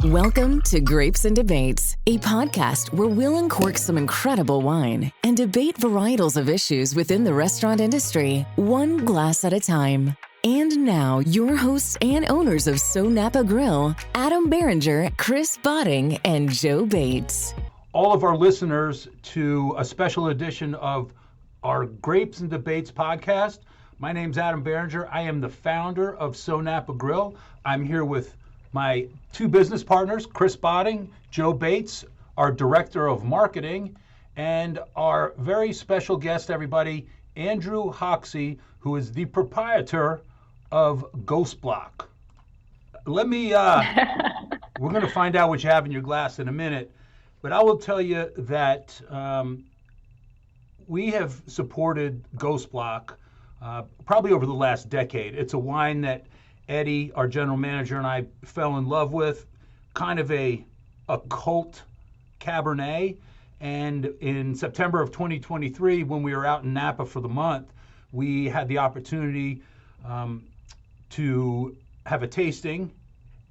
Welcome to Grapes and Debates, a podcast where we'll uncork some incredible wine and debate varietals of issues within the restaurant industry, one glass at a time. And now, your hosts and owners of SoNapa Grille, Adam Barringer, Chris Botting, and Joe Bates. All of our listeners to a special edition of our Grapes and Debates podcast. My name's Adam Barringer. I am the founder of SoNapa Grille. I'm here with my two business partners, Chris Botting, Joe Bates, our director of marketing, and our very special guest, everybody, Andrew Hoxsey, who is the proprietor of Ghost Block. We're going to find out what you have in your glass in a minute, but I will tell you that we have supported Ghost Block probably over the last decade. It's a wine that Eddie, our general manager, and I fell in love with, kind of a cult Cabernet. And in September of 2023, when we were out in Napa for the month, we had the opportunity to have a tasting.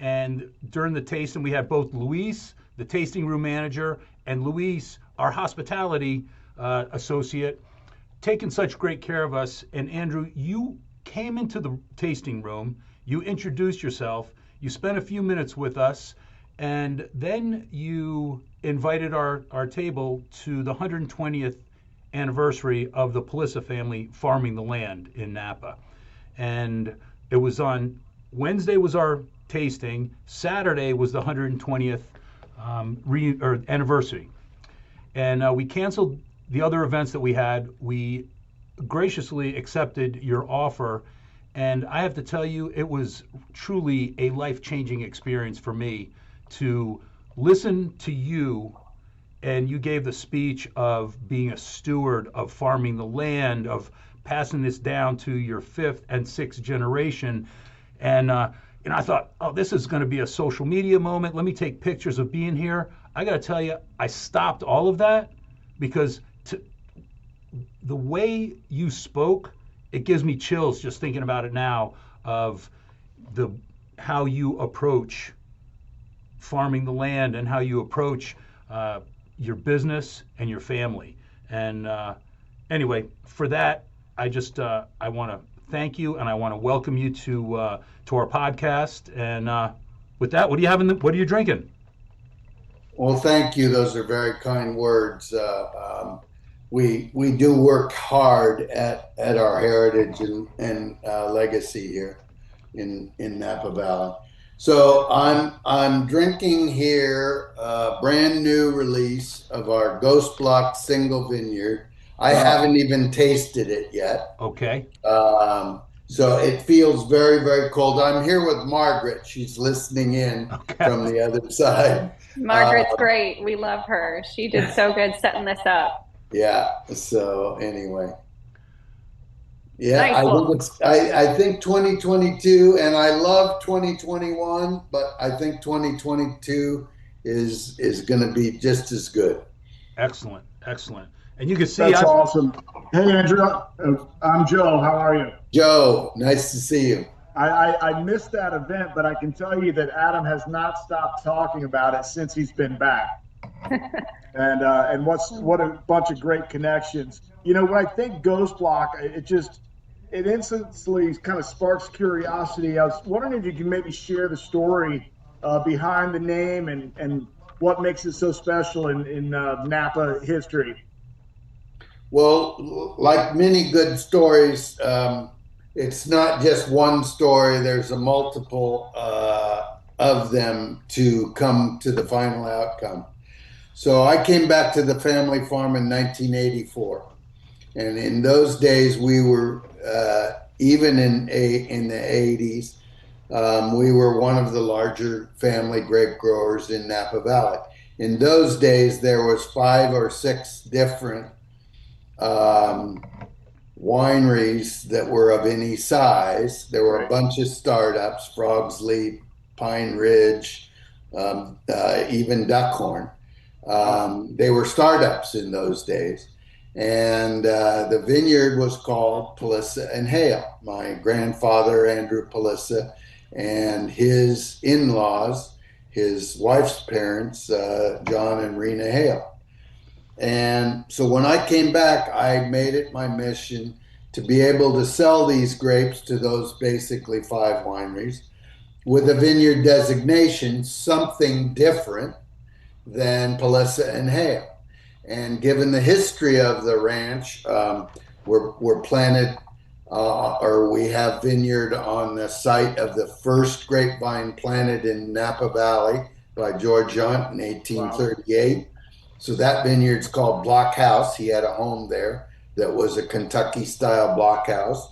And during the tasting, we had both Luis, the tasting room manager, and Luis, our hospitality associate, taking such great care of us. And Andrew, you came into the tasting room, you introduced yourself, you spent a few minutes with us, and then you invited our table to the 120th anniversary of the Pelissa family farming the land in Napa. And it was on Wednesday was our tasting, Saturday was the 120th anniversary. And we canceled the other events that we had. We graciously accepted your offer. And I have to tell you, it was truly a life-changing experience for me to listen to you. And you gave the speech of being a steward of farming the land, of passing this down to your fifth and sixth generation. And I thought, oh, this is going to be a social media moment. Let me take pictures of being here. I got to tell you, I stopped all of that because the way you spoke, it gives me chills just thinking about it now of how you approach farming the land and how you approach your business and your family. And anyway, for that, I want to thank you and I want to welcome you to our podcast. And with that, what are you drinking? Well, thank you. Those are very kind words. We do work hard at our heritage and legacy here in Napa Valley. So I'm drinking here a brand new release of our Ghost Block single vineyard. I haven't even tasted it yet. Okay. So it feels very, very cold. I'm here with Margaret. She's listening in from the other side. Margaret's great. We love her. She did so good setting this up. Yeah. So anyway, yeah, nice. I think 2022, and I love 2021, but I think 2022 is going to be just as good. Excellent. And you can see that's awesome. Hey, Andrew, I'm Joe. How are you? Joe, nice to see you. I missed that event, but I can tell you that Adam has not stopped talking about it since he's been back. And what a bunch of great connections. You know, when I think Ghost Block, it instantly kind of sparks curiosity. I was wondering if you can maybe share the story behind the name and what makes it so special in Napa history. Well, like many good stories, it's not just one story. There's a multiple of them to come to the final outcome. So I came back to the family farm in 1984. And in those days, we were, even in the 80s, we were one of the larger family grape growers in Napa Valley. In those days, there was 5 or 6 different wineries that were of any size. There were a bunch of startups, Frog's Leap, Pine Ridge, even Duckhorn. They were startups in those days. And the vineyard was called Pelissa and Hale. My grandfather, Andrew Pelissa, and his in-laws, his wife's parents, John and Rena Hale. And so when I came back, I made it my mission to be able to sell these grapes to those basically 5 wineries with a vineyard designation, something different than Pelissa and Hale. And given the history of the ranch, we're planted, or we have vineyard on the site of the first grapevine planted in Napa Valley by George Yount in 1838. Wow. So that vineyard's called Blockhouse. He had a home there that was a Kentucky-style blockhouse.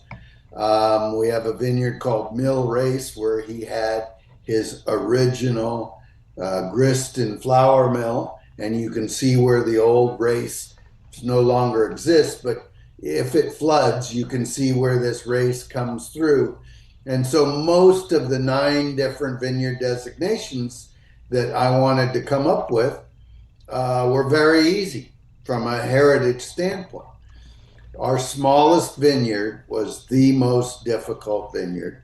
We have a vineyard called Mill Race where he had his original grist and flour mill, and you can see where the old race no longer exists, but if it floods, you can see where this race comes through. And so most of the 9 different vineyard designations that I wanted to come up with were very easy from a heritage standpoint. Our smallest vineyard was the most difficult vineyard.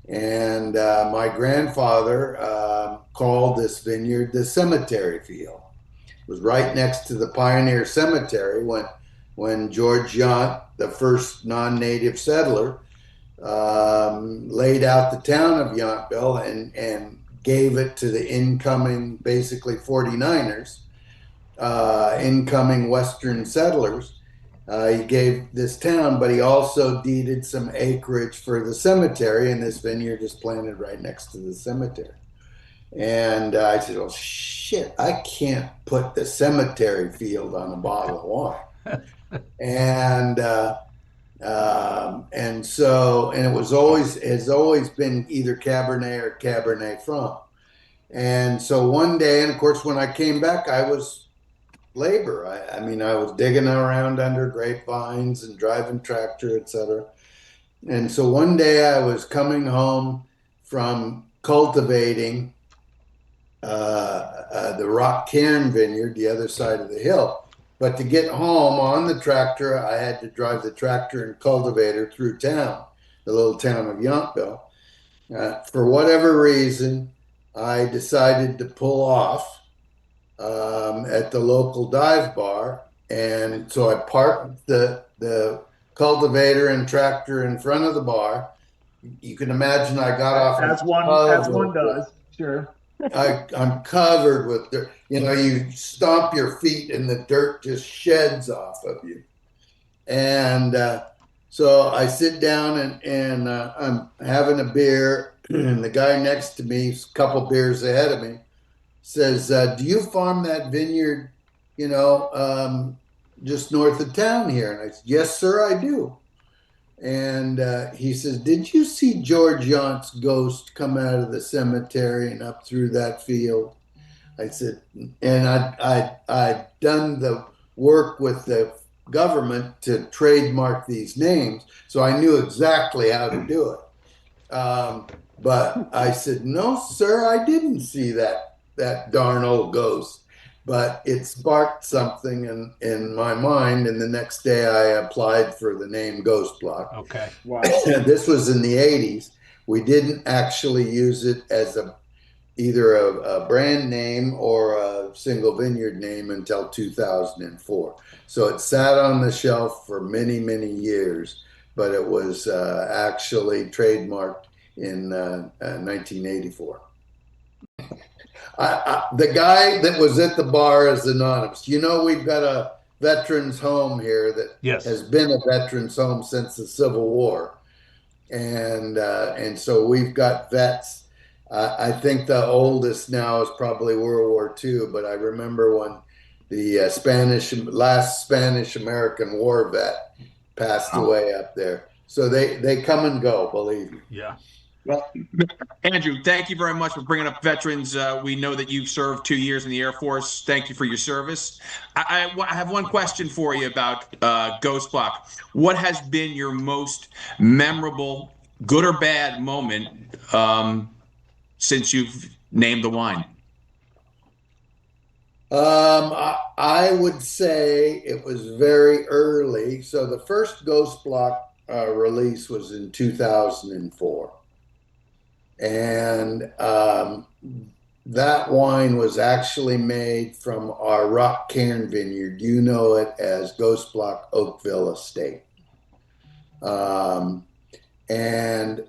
And my grandfather called this vineyard the cemetery field. It was right next to the Pioneer Cemetery when George Yount, the first non-native settler, laid out the town of Yountville and gave it to the incoming, basically 49ers, incoming Western settlers. He gave this town, but he also deeded some acreage for the cemetery, and this vineyard is planted right next to the cemetery. And I said, oh, shit, I can't put the cemetery field on a bottle of wine. And it has always been either Cabernet or Cabernet Franc. And so one day, and of course, when I came back, I was labor. I mean, I was digging around under grapevines and driving tractor, etc. And so one day I was coming home from cultivating the Rock Cairn vineyard, the other side of the hill. But to get home on the tractor, I had to drive the tractor and cultivator through town, the little town of Yountville. For whatever reason, I decided to pull off at the local dive bar. And so I parked the cultivator and tractor in front of the bar. You can imagine I got off. As one does, sure. I'm covered with dirt. You know, you stomp your feet and the dirt just sheds off of you. And so I sit down and I'm having a beer, and the guy next to me, a couple beers ahead of me, says, do you farm that vineyard, just north of town here? And I said, yes, sir, I do. And he says, did you see George Yount's ghost come out of the cemetery and up through that field? I said, and I'd done the work with the government to trademark these names, so I knew exactly how to do it. But I said, no, sir, I didn't see that darn old ghost. But it sparked something in my mind, and the next day I applied for the name Ghost Block. Okay. Wow. This was in the 80s. We didn't actually use it as either a brand name or a single vineyard name until 2004. So it sat on the shelf for many, many years, but it was actually trademarked in 1984. The guy that was at the bar is anonymous. We've got a veterans home here that has been a veterans home since the Civil War. And so we've got vets. I think the oldest now is probably World War II, but I remember when the last Spanish-American war vet passed away up there. So they come and go, believe me. Yeah. Well, Andrew, thank you very much for bringing up veterans. We know that you've served 2 years in the Air Force. Thank you for your service. I have one question for you about Ghost Block. What has been your most memorable, good or bad moment since you've named the wine? I would say it was very early. So the first Ghost Block release was in 2004. And that wine was actually made from our Rock Cairn vineyard. You know it as Ghost Block Oakville Estate. And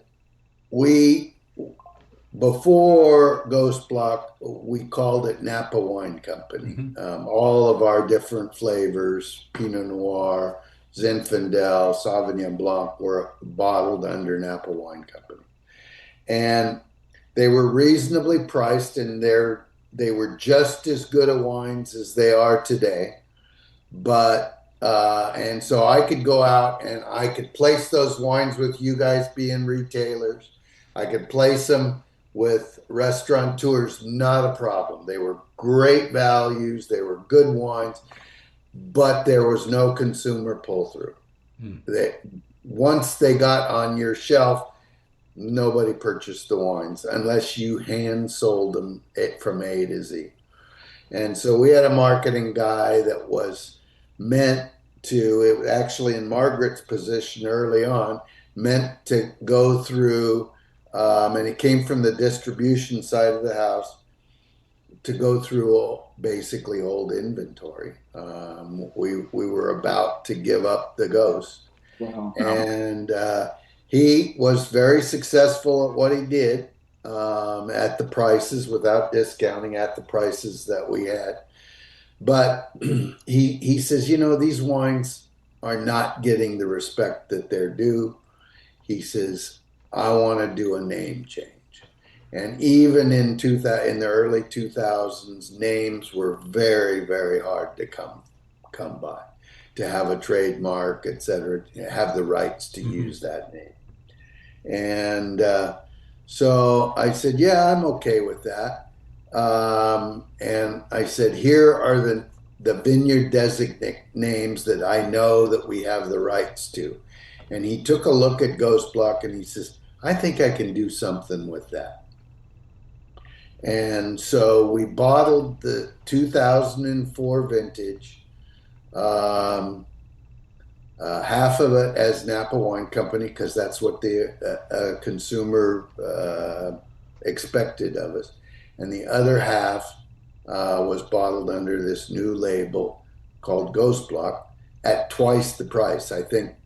before Ghost Block, we called it Napa Wine Company. All of our different flavors, Pinot Noir, Zinfandel, Sauvignon Blanc, were bottled under Napa Wine Company. And they were reasonably priced, and they were just as good a wines as they are today. And so I could go out and I could place those wines with you guys being retailers. I could place them with restaurateurs, not a problem. They were great values. They were good wines, but there was no consumer pull-through. Once they got on your shelf, nobody purchased the wines unless you hand sold them from A to Z. And so we had a marketing guy that was meant to, it was actually in Margaret's position early on, meant to go through, and it came from the distribution side of the house, to go through basically old inventory. We were about to give up the Ghost. Wow. And he was very successful at what he did, at the prices, without discounting, at the prices that we had. But he says, these wines are not getting the respect that they're due. He says, I want to do a name change. And even in the early 2000s, names were very, very hard to come by, to have a trademark, et cetera, to have the rights to use that name. And so I said, yeah, I'm okay with that. And I said, here are the vineyard designate names that I know that we have the rights to. And he took a look at Ghost Block and he says, I think I can do something with that. And so we bottled the 2004 vintage, half of it as Napa Wine Company, because that's what the consumer expected of us. And the other half was bottled under this new label called Ghost Block at twice the price. I think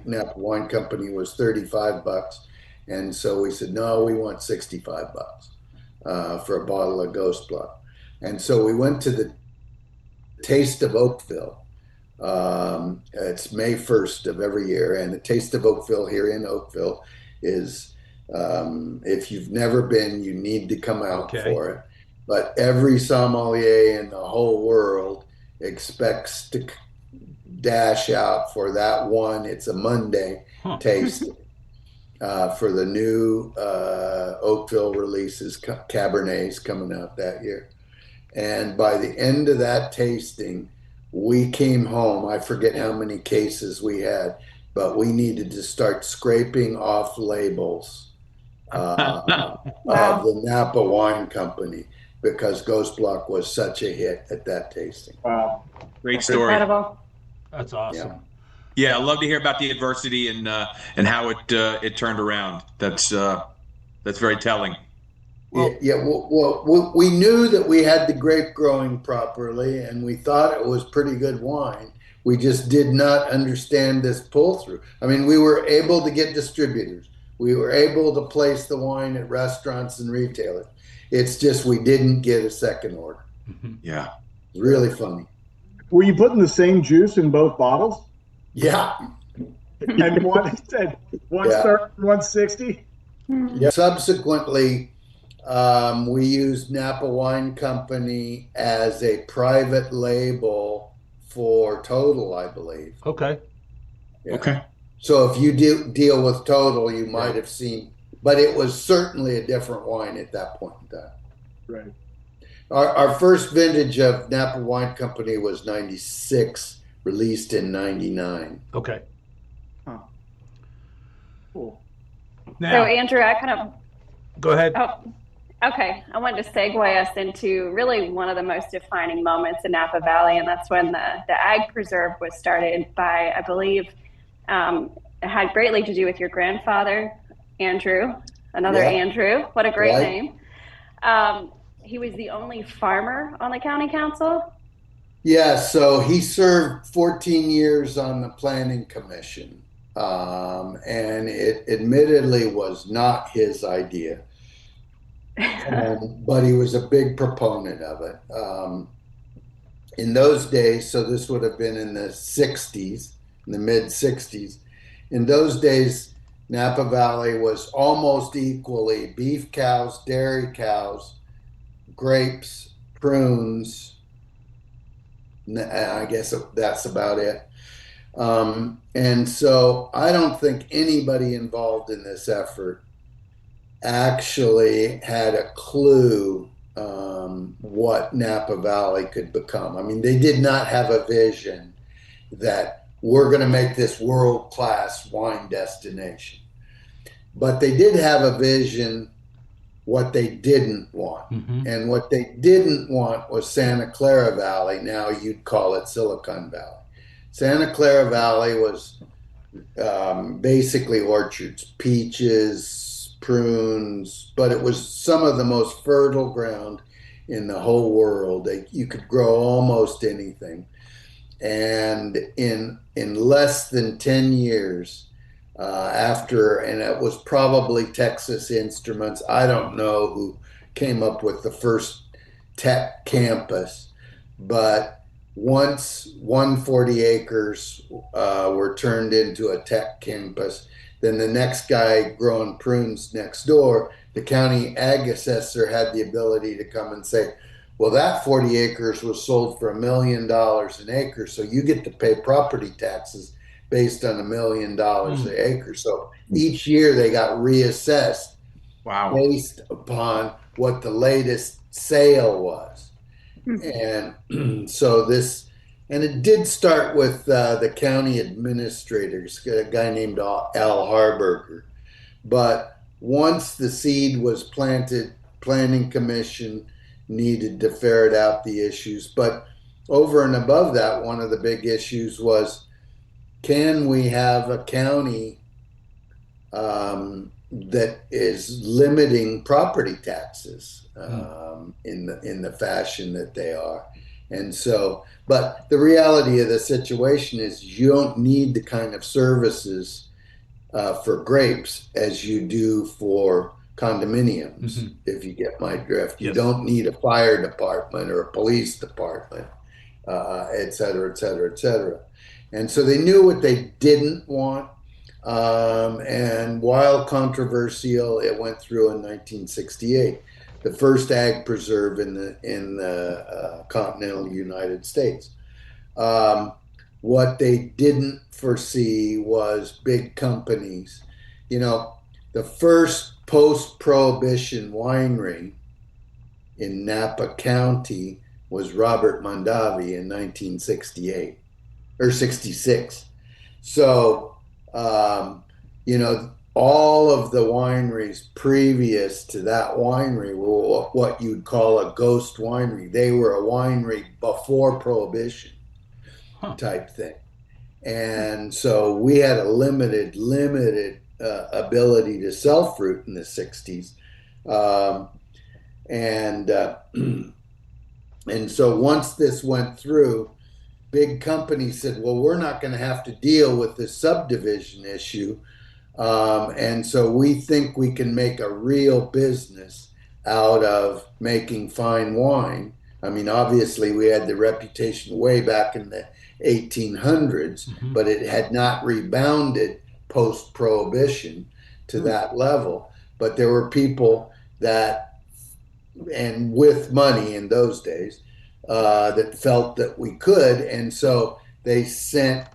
Napa Wine Company was $35, and so we said, no, we want $65 for a bottle of Ghost Block. And so we went to the Taste of Oakville. It's May 1st of every year, and the Taste of Oakville here in Oakville is, if you've never been, you need to come out for it. But every sommelier in the whole world expects to dash out for that one. It's a Monday taste for the new Oakville releases, Cabernets coming out that year. And by the end of that tasting, we came home. I forget how many cases we had, but we needed to start scraping off labels of the Napa Wine Company because Ghost Block was such a hit at that tasting. Wow. Great story. Incredible. That's awesome. Yeah, I'd love to hear about the adversity and how it turned around. That's very telling. Well, we knew that we had the grape growing properly, and we thought it was pretty good wine. We just did not understand this pull-through. I mean, we were able to get distributors. We were able to place the wine at restaurants and retailers. It's just we didn't get a second order. Yeah. It's really funny. Were you putting the same juice in both bottles? Yeah. And one said 130, 160? Yeah. Subsequently, we used Napa Wine Company as a private label for Total, I believe. Okay. Yeah. Okay. So if you deal with Total, you might have seen, but it was certainly a different wine at that point in time. Right. Our first vintage of Napa Wine Company was 96, released in 99. Okay. Huh. Cool. Now, So Andrew, I kind of go ahead. Okay, I wanted to segue us into really one of the most defining moments in Napa Valley, and that's when the Ag Preserve was started by, I believe, it had greatly to do with your grandfather, Andrew, another Andrew. What a great name. he was the only farmer on the county council? Yeah, so he served 14 years on the planning commission. And it admittedly was not his idea. But he was a big proponent of it. In those days, so this would have been in the 60s, in the mid 60s, in those days, Napa Valley was almost equally beef cows, dairy cows, grapes, prunes. I guess that's about it. And so I don't think anybody involved in this effort actually had a clue what Napa Valley could become. I mean, they did not have a vision that we're going to make this world-class wine destination. But they did have a vision what they didn't want. Mm-hmm. And what they didn't want was Santa Clara Valley. Now you'd call it Silicon Valley. Santa Clara Valley was basically orchards, peaches, prunes, but it was some of the most fertile ground in the whole world. You could grow almost anything. And in less than 10 years after, and it was probably Texas Instruments, I don't know who came up with the first tech campus, but once 140 acres were turned into a tech campus, then the next guy growing prunes next door, the county ag assessor had the ability to come and say, well, that 40 acres was sold for $1 million an acre, so you get to pay property taxes based on $1 million an acre. So each year they got reassessed based upon what the latest sale was. And so and it did start with the county administrators, a guy named Al Harburger. But once the seed was planted, planning commission needed to ferret out the issues. But over and above that, one of the big issues was, can we have a county that is limiting property taxes in the fashion that they are? And so, but the reality of the situation is you don't need the kind of services for grapes as you do for condominiums, if you get my drift. You don't need a fire department or a police department, et cetera, et cetera, et cetera. And so they knew what they didn't want. And while controversial, it went through in 1968, the first ag preserve in the continental United States. What they didn't foresee was big companies. You know, the first post-prohibition winery in Napa County was Robert Mondavi in 1968 or 66. So, you know, all of the wineries previous to that winery were what you'd call a ghost winery. They were a winery before Prohibition type thing. And so we had a limited ability to sell fruit in the 60s. And so once this went through, big companies said, well, we're not going to have to deal with this subdivision issue. And so we think we can make a real business out of making fine wine. I mean, obviously we had the reputation way back in the 1800s, but it had not rebounded post-prohibition to that level. But there were people that, and with money in those days, that felt that we could. And so they sent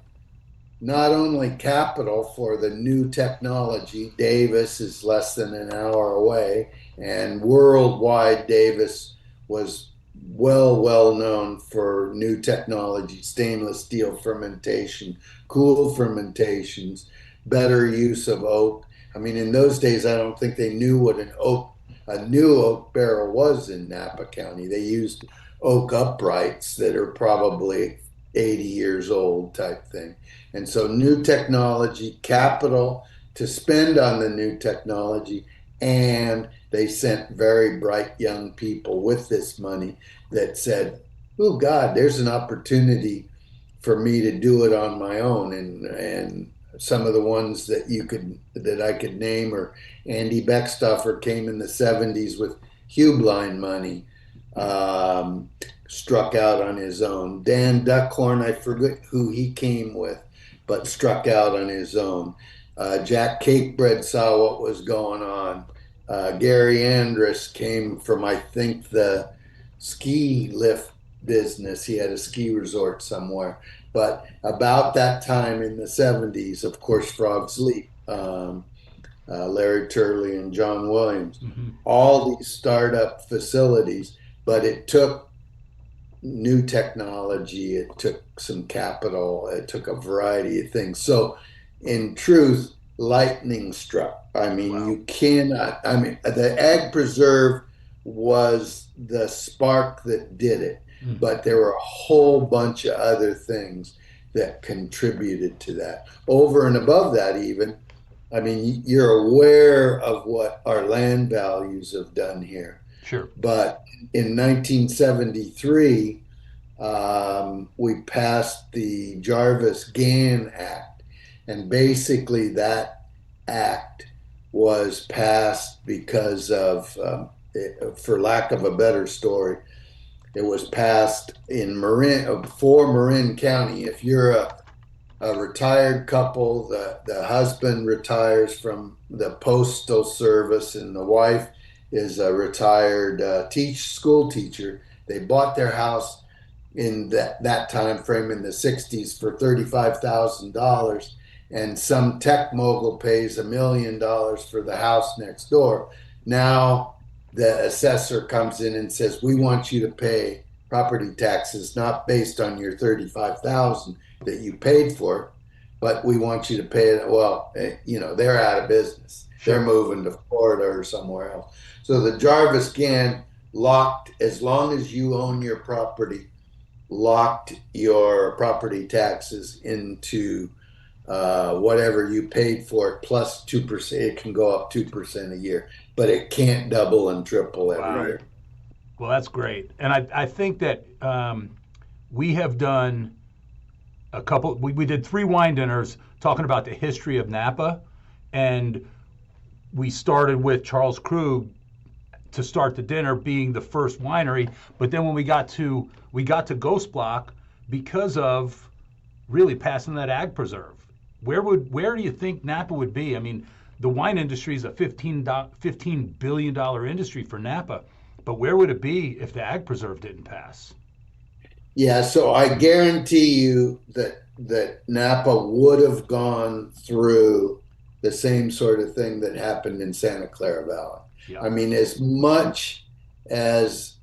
not only capital for the new technology. Davis is less than an hour away, and worldwide Davis was well known for new technology, stainless steel fermentation, cool fermentations, better use of oak. I mean, in those days, I don't think they knew what a new oak barrel was in Napa County. They used oak uprights that are probably 80 years old type thing. And so new technology, capital to spend on the new technology, And they sent very bright young people with this money that said, oh God, there's an opportunity for me to do it on my own. And some of the ones that I could name are Andy Beckstoffer came in the 70s with Hubline money, struck out on his own. Dan Duckhorn, I forget who he came with, but struck out on his own. Jack Cakebread saw what was going on. Gary Andrus came from, I think, the ski lift business. He had a ski resort somewhere. But about that time in the 70s, of course, Frogs Leap, Larry Turley and John Williams, all these startup facilities, but it took new technology, it took some capital, it took a variety of things. So in truth, lightning struck. I mean, wow. You cannot, I mean, the Ag Preserve was the spark that did it, but there were a whole bunch of other things that contributed to that. Over and above that, even, I mean, you're aware of what our land values have done here. Sure. But in 1973, we passed the Jarvis-Gann Act. And basically that act was passed because of, for lack of a better story, it was passed in for Marin County. If you're a retired couple, the husband retires from the Postal Service and the wife is a retired school teacher. They bought their house in that time frame in the 60s for $35,000, and some tech mogul pays $1 million for the house next door. Now the assessor comes in and says, we want you to pay property taxes not based on your $35,000 that you paid for, but we want you to pay it. Well, you know, they're out of business. Sure. They're moving to Florida or somewhere else. So the Jarvis-Gann locked, as long as you own your property, locked your property taxes into whatever you paid for it plus 2%. It can go up 2% a year, but it can't double and triple every year. Well, that's great. And I think that we have done we did 3 wine dinners talking about the history of Napa, and we started with Charles Krug to start the dinner being the first winery. But then when we got to Ghost Block because of really passing that Ag Preserve. Where do you think Napa would be? I mean, the wine industry is a $15 billion industry for Napa, but where would it be if the Ag Preserve didn't pass? Yeah, so I guarantee you that Napa would have gone through the same sort of thing that happened in Santa Clara Valley. Yeah. I mean, as much as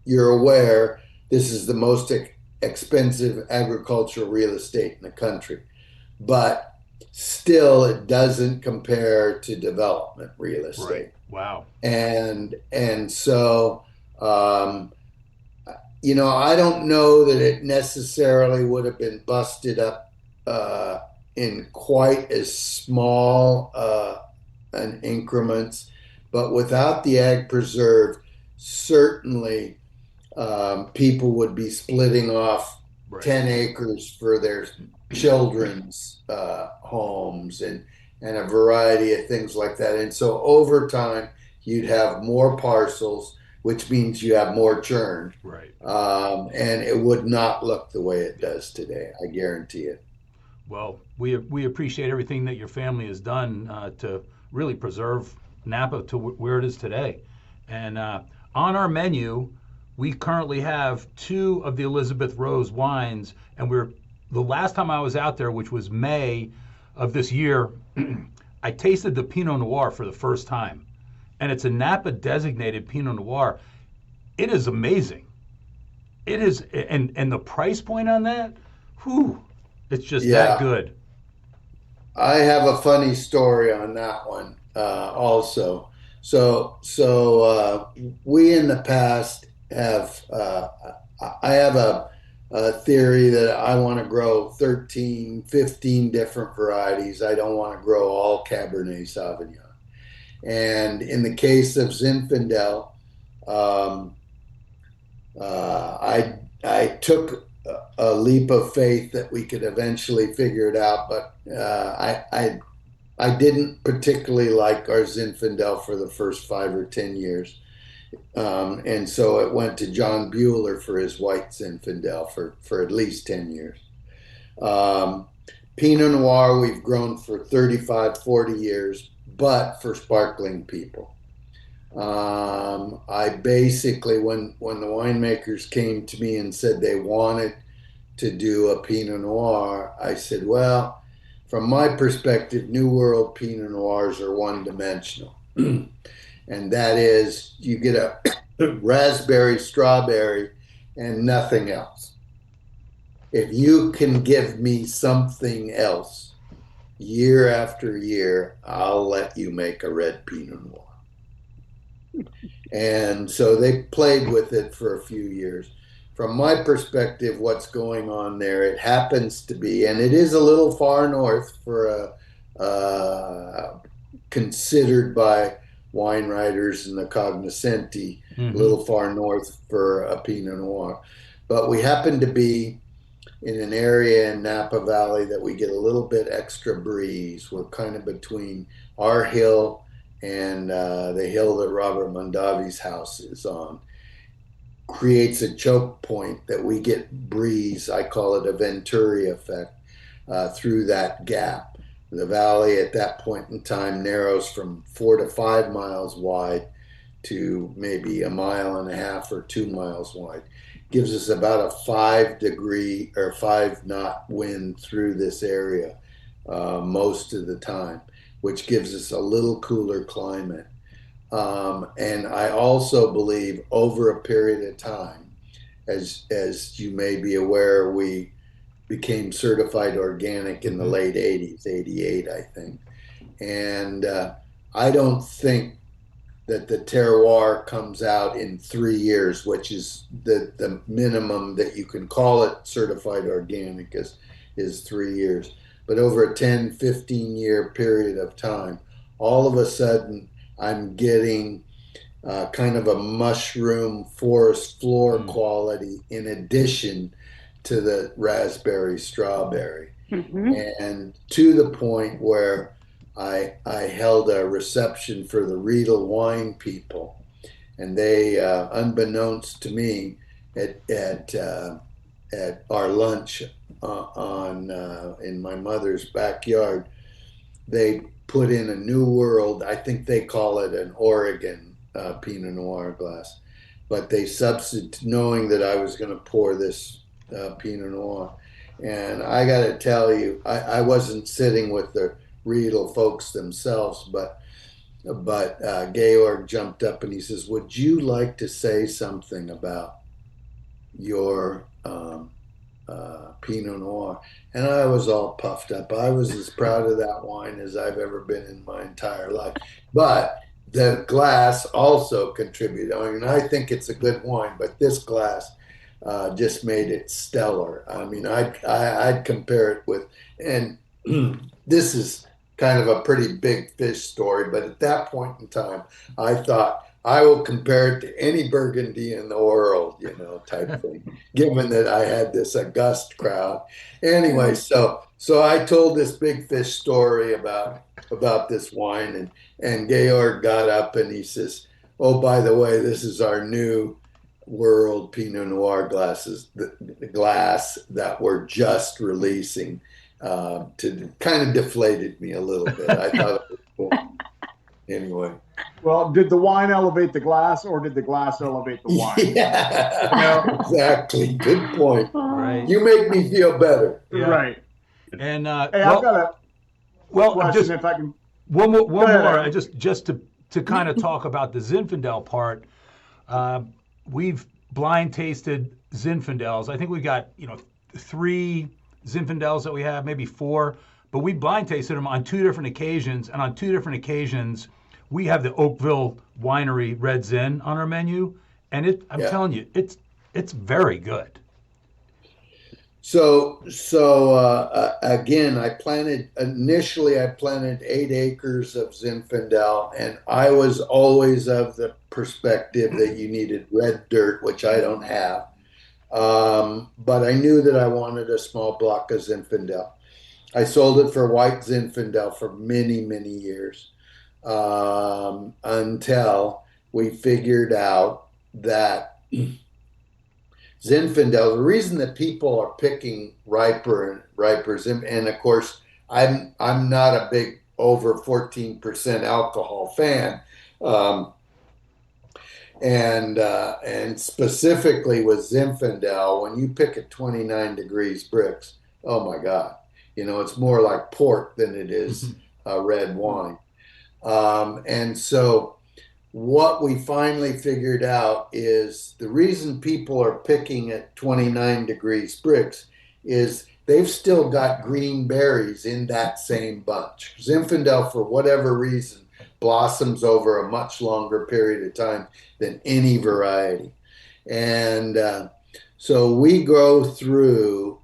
you're aware, this is the most expensive agricultural real estate in the country, but still it doesn't compare to development real estate. Right. Wow. And so, you know, I don't know that it necessarily would have been busted up in quite as small an increments, but without the Ag Preserve, certainly people would be splitting off 10 acres for their children's homes and a variety of things like that. And so over time, you'd have more parcels, which means you have more churn. Right. And it would not look the way it does today. I guarantee it. Well, we appreciate everything that your family has done to really preserve Napa to where it is today. And on our menu, we currently have 2 of the Elizabeth Rose wines, and the last time I was out there, which was May of this year, I tasted the Pinot Noir for the first time, and it's a Napa designated Pinot Noir. It is amazing. It is, and the price point on that, whew, it's just that good. I have a funny story on that one also. So we in the past have I have theory that I want to grow 13, 15 different varieties. I don't want to grow all Cabernet Sauvignon. And in the case of Zinfandel, I took a leap of faith that we could eventually figure it out, but I didn't particularly like our Zinfandel for the first 5 or 10 years. And so it went to John Buehler for his white Zinfandel for at least 10 years. Pinot Noir we've grown for 35, 40 years, but for sparkling people. I basically, when the winemakers came to me and said they wanted to do a Pinot Noir, I said, well, from my perspective, New World Pinot Noirs are one-dimensional. And that is, you get a raspberry, strawberry, and nothing else. If you can give me something else year after year, I'll let you make a red Pinot Noir. And so they played with it for a few years. From my perspective, what's going on there, it happens to be, and it is a little far north for considered by wine writers and the cognoscenti, a little far north for a Pinot Noir. But we happen to be in an area in Napa Valley that we get a little bit extra breeze. We're kind of between our hill and the hill that Robert Mondavi's house is on. Creates a choke point that we get breeze, I call it a Venturi effect, through that gap. The valley at that point in time narrows from 4 to 5 miles wide to maybe 1.5 miles or 2 miles wide. Gives us about a 5-degree or 5-knot wind through this area most of the time, which gives us a little cooler climate. And I also believe over a period of time, as you may be aware, we became certified organic in the late 80s, 88, I think. And I don't think that the terroir comes out in 3 years, which is the minimum that you can call it certified organic is 3 years. But over a 10, 15-year period of time, all of a sudden, I'm getting kind of a mushroom forest floor quality in addition to the raspberry strawberry. And to the point where I held a reception for the Riedel wine people, and they, unbeknownst to me, at our lunch in my mother's backyard, they put in a New World, I think they call it an Oregon Pinot Noir glass, but they substituted, knowing that I was going to pour this Pinot Noir. And I got to tell you, I wasn't sitting with the Riedel folks themselves, but Georg jumped up and he says, would you like to say something about your Pinot Noir? And I was all puffed up. I was as proud of that wine as I've ever been in my entire life. But the glass also contributed. I mean, I think it's a good wine, but this glass just made it stellar. I mean, I'd compare it with, and this is kind of a pretty big fish story, but at that point in time, I thought, I will compare it to any Burgundy in the world, type thing, given that I had this august crowd. Anyway, so I told this big fish story about this wine, and Georg got up and he says, oh, by the way, this is our New World Pinot Noir glasses, the glass that we're just releasing, to kind of deflated me a little bit. I thought it was cool. Anyway. Well, did the wine elevate the glass, or did the glass elevate the wine? Yeah, exactly. Good point. Right. You make me feel better. Yeah. Right. And hey, I've got a question, if I can. One more, just to kind of talk about the Zinfandel part. We've blind tasted Zinfandels. I think we've got 3 Zinfandels that we have, maybe 4, but we blind tasted them on 2 different occasions, and on 2 different occasions, we have the Oakville Winery Red Zin on our menu, and I'm telling you, it's very good. Again, initially I planted 8 acres of Zinfandel, and I was always of the perspective that you needed red dirt, which I don't have. But I knew that I wanted a small block of Zinfandel. I sold it for white Zinfandel for many, many years, until we figured out that Zinfandel, the reason that people are picking riper and of course I'm not a big over 14% alcohol fan, and specifically with Zinfandel, when you pick at 29 degrees Brix, oh my God, it's more like port than it is red wine. And so what we finally figured out is the reason people are picking at 29 degrees Brix is they've still got green berries in that same bunch. Zinfandel, for whatever reason, blossoms over a much longer period of time than any variety. And so we go through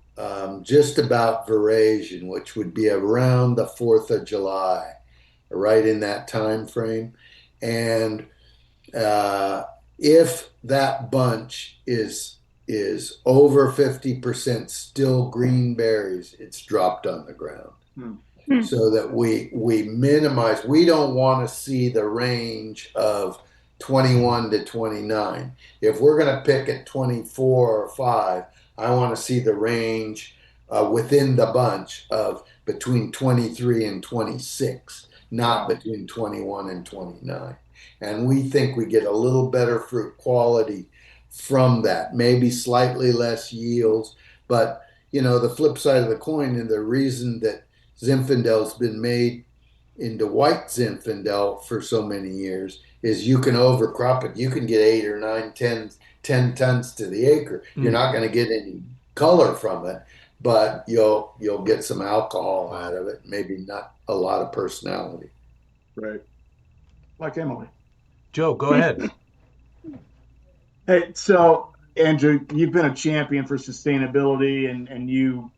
just about veraison, which would be around the 4th of July, right in that time frame. And if that bunch is over 50% still green berries, it's dropped on the ground. So that we minimize. We don't want to see the range of 21 to 29. If we're going to pick at 24 or 5, I want to see the range within the bunch of between 23 and 26, not between 21 and 29. And we think we get a little better fruit quality from that, maybe slightly less yields. But, the flip side of the coin, and the reason that Zinfandel's been made into white Zinfandel for so many years is you can overcrop it. You can get 8 or 9, 10 tons to the acre. You're not going to get any color from it, but you'll get some alcohol out of it, maybe not a lot of personality. Right. Like Emily. Joe, go ahead. Hey, so Andrew, you've been a champion for sustainability, and you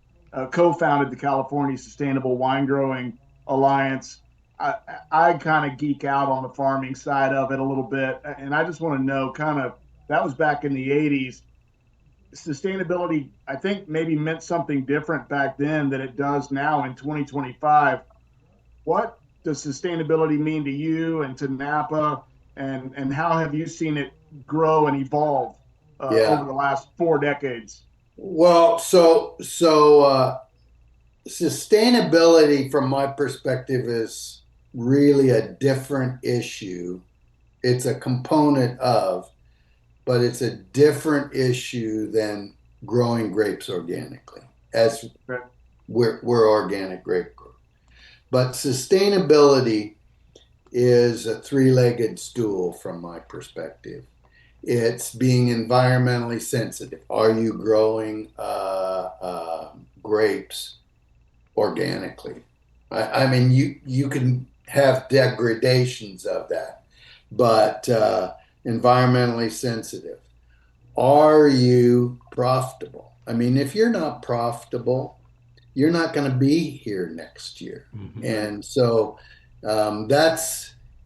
co-founded the California Sustainable Wine Growing Alliance. I kind of geek out on the farming side of it a little bit, and I just want to know, that was back in the 80s. Sustainability, I think, maybe meant something different back then than it does now in 2025. What does sustainability mean to you and to Napa, and how have you seen it grow and evolve over the last 4 decades? Well, so sustainability from my perspective is really a different issue. It's a component of, but it's a different issue than growing grapes organically, as we're organic grape growers. But sustainability is a 3-legged stool from my perspective. It's being environmentally sensitive. Are you growing grapes organically? I mean, you can have degradations of that, but environmentally sensitive. Are you profitable? I mean, if you're not profitable, you're not going to be here next year. And so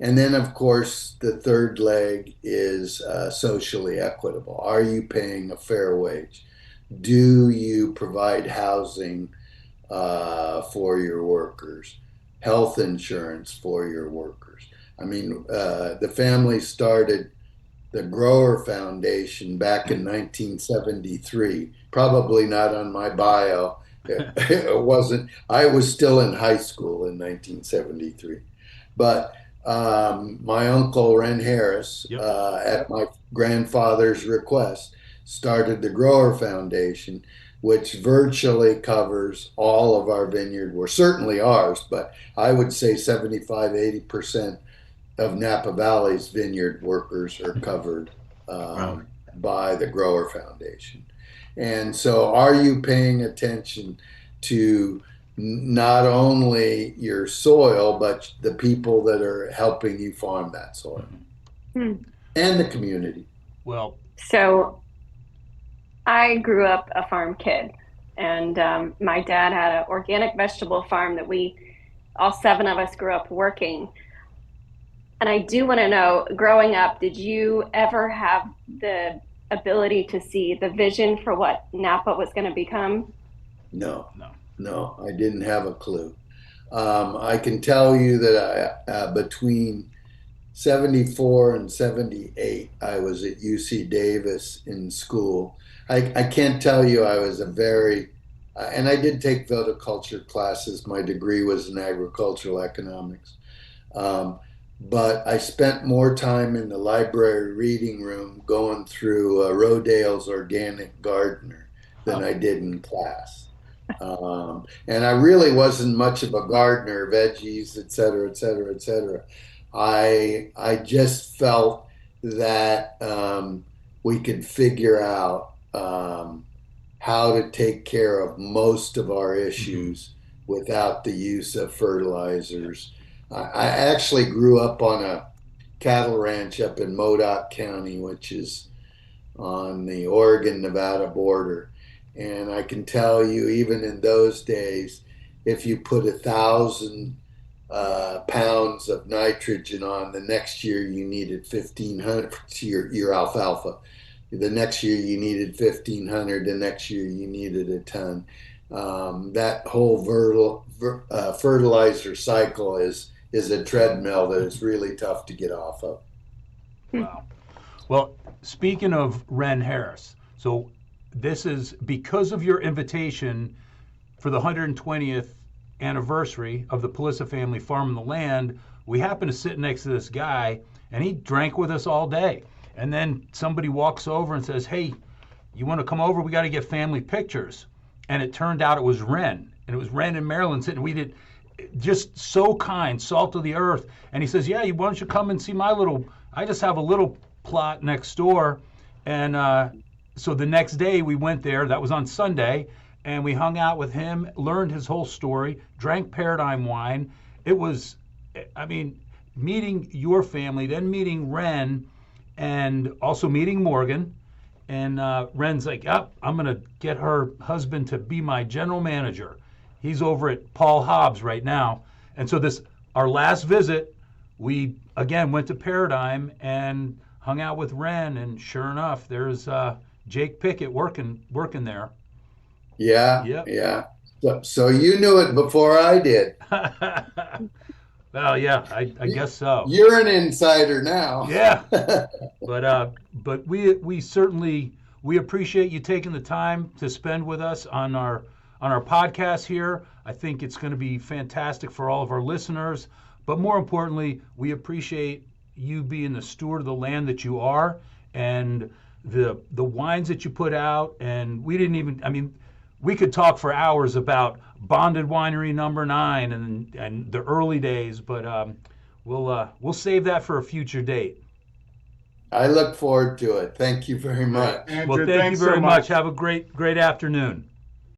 and then of course the third leg is socially equitable. Are you paying a fair wage? Do you provide housing for your workers, health insurance for your workers? I mean, the family started the Grower Foundation back in 1973, probably not on my bio. It wasn't. I was still in high school in 1973, but my uncle Ren Harris, at my grandfather's request, started the Grower Foundation, which virtually covers all of our vineyard, or certainly ours, but I would say 75-80% of Napa Valley's vineyard workers are covered by the Grower Foundation. And so are you paying attention to not only your soil, but the people that are helping you farm that soil and the community? Well, so I grew up a farm kid. And my dad had an organic vegetable farm that all 7 of us grew up working. And I do want to know, growing up, did you ever have the ability to see the vision for what Napa was going to become? No, I didn't have a clue. I can tell you that between 74 and 78, I was at UC Davis in school. I can't tell you I was and I did take viticulture classes. My degree was in agricultural economics. But I spent more time in the library reading room going through Rodale's Organic Gardener than I did in class. And I really wasn't much of a gardener, veggies, et cetera, et cetera, et cetera. I just felt that we could figure out how to take care of most of our issues without the use of fertilizers. I actually grew up on a cattle ranch up in Modoc County, which is on the Oregon-Nevada border. And I can tell you, even in those days, if you put 1,000 pounds of nitrogen on, the next year you needed 1,500 to your alfalfa. The next year you needed 1,500. The next year you needed a ton. That whole fertilizer cycle is a treadmill that is really tough to get off of. Wow. Well, speaking of Ren Harris, so this is because of your invitation for the 120th anniversary of the Pelissa family farming the land. We happened to sit next to this guy, and he drank with us all day. And then somebody walks over and says, "Hey, you want to come over? We got to get family pictures." And it turned out it was Ren, and it was Ren in Maryland sitting. We did just so kind, salt of the earth. And he says, "Yeah, why don't you come and see I just have a little plot next door." And so the next day we went there. That was on Sunday, and we hung out with him, learned his whole story, drank Paradigm wine. It was, meeting your family, then meeting Ren, and also meeting Morgan. And Ren's like, "Yep, I'm going to get her husband to be my general manager. He's over at Paul Hobbs right now." And so our last visit, we again went to Paradigm and hung out with Ren, and sure enough, there's Jake Pickett working there. Yeah, Yep. yeah. So you knew it before I did. Well, yeah, I guess so. You're an insider now. Yeah. But we certainly appreciate you taking the time to spend with us on our podcast here. I think it's going to be fantastic for all of our listeners. But more importantly, we appreciate you being the steward of the land that you are, and the wines that you put out. And we could talk for hours about Bonded Winery number 9 and the early days, but we'll save that for a future date. I look forward to it. Thank you very much. Andrew, well, thank you very much. Have a great afternoon.